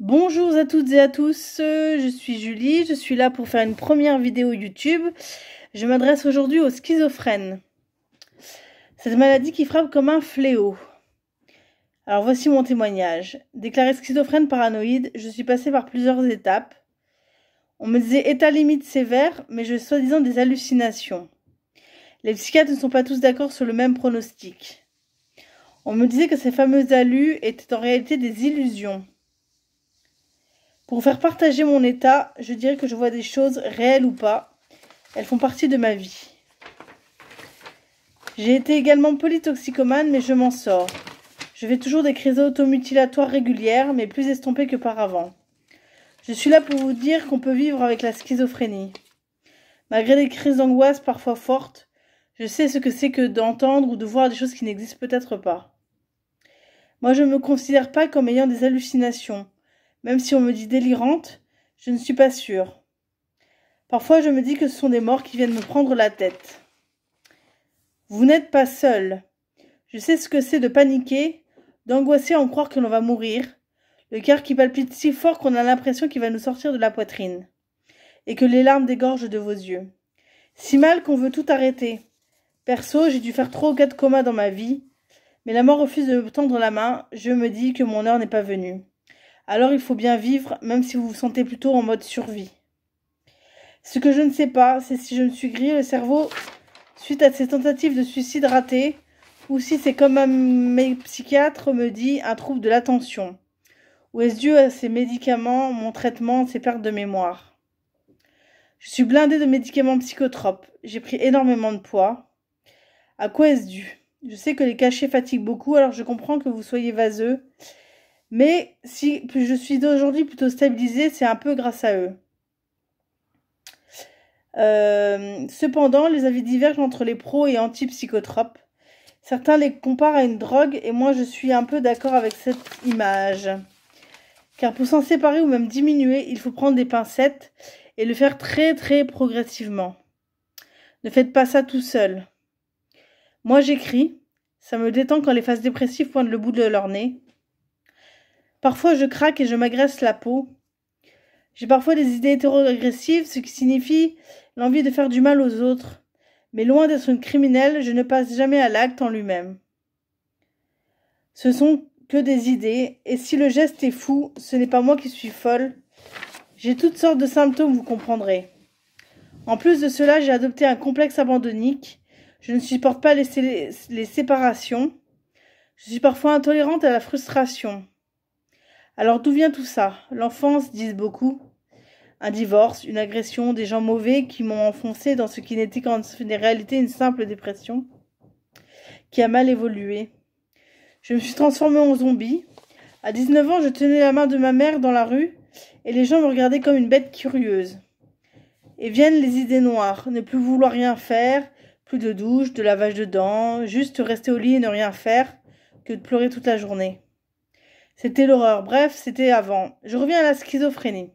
Bonjour à toutes et à tous, je suis Julie, je suis là pour faire une première vidéo YouTube. Je m'adresse aujourd'hui aux schizophrènes. Cette maladie qui frappe comme un fléau. Alors voici mon témoignage. Déclarée schizophrène paranoïde, je suis passée par plusieurs étapes. On me disait état limite sévère, mais je soi-disant des hallucinations. Les psychiatres ne sont pas tous d'accord sur le même pronostic. On me disait que ces fameux halus étaient en réalité des illusions. Pour faire partager mon état, je dirais que je vois des choses, réelles ou pas. Elles font partie de ma vie. J'ai été également polytoxicomane, mais je m'en sors. Je fais toujours des crises automutilatoires régulières, mais plus estompées qu'auparavant. Je suis là pour vous dire qu'on peut vivre avec la schizophrénie. Malgré des crises d'angoisse parfois fortes, je sais ce que c'est que d'entendre ou de voir des choses qui n'existent peut-être pas. Moi, je ne me considère pas comme ayant des hallucinations. Même si on me dit délirante, je ne suis pas sûre. Parfois, je me dis que ce sont des morts qui viennent me prendre la tête. Vous n'êtes pas seul. Je sais ce que c'est de paniquer, d'angoisser en croire que l'on va mourir, le cœur qui palpite si fort qu'on a l'impression qu'il va nous sortir de la poitrine, et que les larmes dégorgent de vos yeux. Si mal qu'on veut tout arrêter. Perso, j'ai dû faire 3 ou 4 comas dans ma vie, mais la mort refuse de me tendre la main, je me dis que mon heure n'est pas venue. Alors il faut bien vivre, même si vous vous sentez plutôt en mode survie. Ce que je ne sais pas, c'est si je me suis grillé le cerveau suite à ces tentatives de suicide ratées, ou si c'est comme mes psychiatres me dit, un trouble de l'attention. Ou est-ce dû à ces médicaments, mon traitement, ces pertes de mémoire? Je suis blindée de médicaments psychotropes, j'ai pris énormément de poids. À quoi est-ce dû? Je sais que les cachets fatiguent beaucoup, alors je comprends que vous soyez vaseux. Mais si je suis aujourd'hui plutôt stabilisée, c'est un peu grâce à eux. Cependant, les avis divergent entre les pros et anti-psychotropes. Certains les comparent à une drogue et moi je suis un peu d'accord avec cette image. Car pour s'en séparer ou même diminuer, il faut prendre des pincettes et le faire très très progressivement. Ne faites pas ça tout seul. Moi j'écris, ça me détend quand les phases dépressives pointent le bout de leur nez. Parfois je craque et je m'agresse la peau. J'ai parfois des idées hétéro-agressives, ce qui signifie l'envie de faire du mal aux autres. Mais loin d'être une criminelle, je ne passe jamais à l'acte en lui-même. Ce sont que des idées, et si le geste est fou, ce n'est pas moi qui suis folle. J'ai toutes sortes de symptômes, vous comprendrez. En plus de cela, j'ai adopté un complexe abandonnique. Je ne supporte pas les séparations. Je suis parfois intolérante à la frustration. Alors d'où vient tout ça? L'enfance, disent beaucoup. Un divorce, une agression, des gens mauvais qui m'ont enfoncé dans ce qui n'était qu'en réalité une simple dépression, qui a mal évolué. Je me suis transformée en zombie. À 19 ans, je tenais la main de ma mère dans la rue et les gens me regardaient comme une bête curieuse. Et viennent les idées noires, ne plus vouloir rien faire, plus de douche, de lavage de dents, juste rester au lit et ne rien faire, que de pleurer toute la journée. C'était l'horreur, bref, c'était avant. Je reviens à la schizophrénie.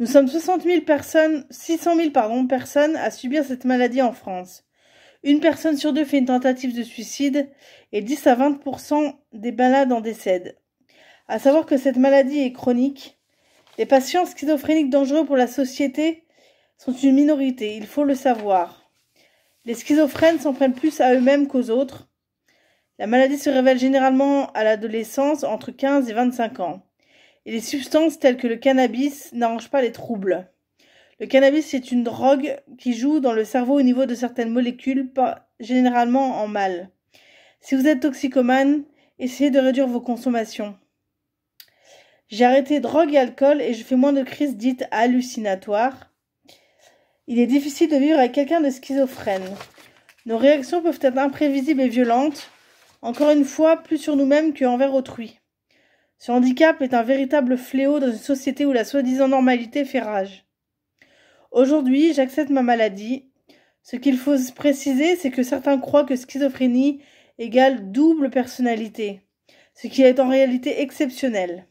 Nous sommes 600 000 personnes à subir cette maladie en France. Une personne sur 2 fait une tentative de suicide et 10 à 20% des malades en décèdent. À savoir que cette maladie est chronique. Les patients schizophréniques dangereux pour la société sont une minorité, il faut le savoir. Les schizophrènes s'en prennent plus à eux-mêmes qu'aux autres. La maladie se révèle généralement à l'adolescence entre 15 et 25 ans. Et les substances telles que le cannabis n'arrangent pas les troubles. Le cannabis est une drogue qui joue dans le cerveau au niveau de certaines molécules, pas généralement en mal. Si vous êtes toxicomane, essayez de réduire vos consommations. J'ai arrêté drogue et alcool et je fais moins de crises dites hallucinatoires. Il est difficile de vivre avec quelqu'un de schizophrène. Nos réactions peuvent être imprévisibles et violentes, encore une fois plus sur nous-mêmes qu'envers autrui. Ce handicap est un véritable fléau dans une société où la soi-disant normalité fait rage. Aujourd'hui, j'accepte ma maladie. Ce qu'il faut préciser, c'est que certains croient que schizophrénie égale double personnalité, ce qui est en réalité exceptionnel.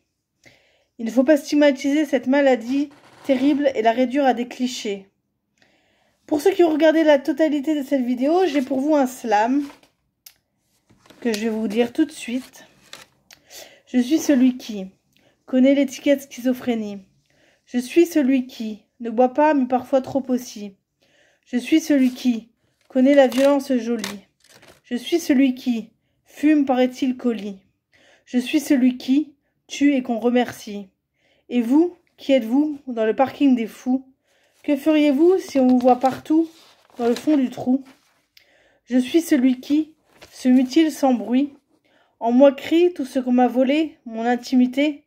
Il ne faut pas stigmatiser cette maladie terrible et la réduire à des clichés. Pour ceux qui ont regardé la totalité de cette vidéo, j'ai pour vous un slam que je vais vous lire tout de suite. Je suis celui qui, connaît l'étiquette schizophrénie. Je suis celui qui ne boit pas, mais parfois trop aussi. Je suis celui qui connaît la violence jolie. Je suis celui qui fume, paraît-il, colis. Je suis celui qui tue et qu'on remercie. Et vous, qui êtes-vous dans le parking des fous? Que feriez-vous si on vous voit partout dans le fond du trou? Je suis celui qui se mutile sans bruit. En moi crie tout ce qu'on m'a volé, mon intimité.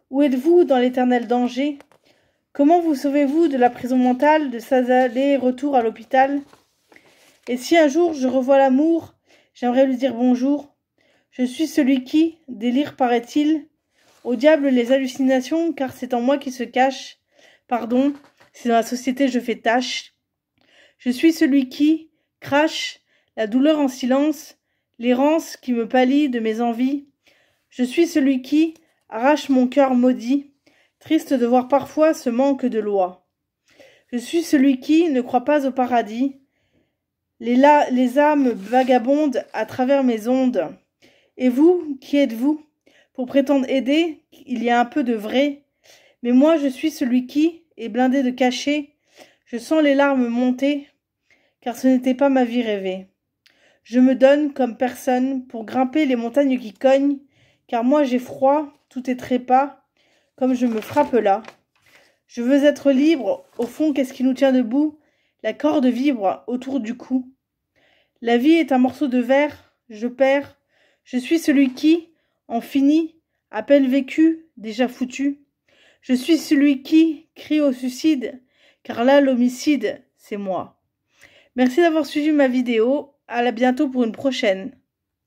Où êtes-vous dans l'éternel danger? Comment vous sauvez-vous de la prison mentale, de ces allers-retours à l'hôpital? Et si un jour je revois l'amour, j'aimerais lui dire bonjour. Je suis celui qui, délire paraît-il, au diable les hallucinations, car c'est en moi qui se cache. Pardon, si dans la société je fais tâche. Je suis celui qui crache la douleur en silence, l'errance qui me pâlit de mes envies. Je suis celui qui arrache mon cœur maudit, triste de voir parfois ce manque de loi. Je suis celui qui ne croit pas au paradis. Les âmes vagabondent à travers mes ondes. Et vous, qui êtes-vous? Pour prétendre aider, il y a un peu de vrai. Mais moi, je suis celui qui est blindé de cachets. Je sens les larmes monter, car ce n'était pas ma vie rêvée. Je me donne comme personne pour grimper les montagnes qui cognent, car moi j'ai froid, tout est trépas, comme je me frappe là. Je veux être libre, au fond qu'est-ce qui nous tient debout? La corde vibre autour du cou. La vie est un morceau de verre, je perds. Je suis celui qui, en fini, à peine vécu, déjà foutu. Je suis celui qui crie au suicide, car là l'homicide, c'est moi. Merci d'avoir suivi ma vidéo. À bientôt pour une prochaine.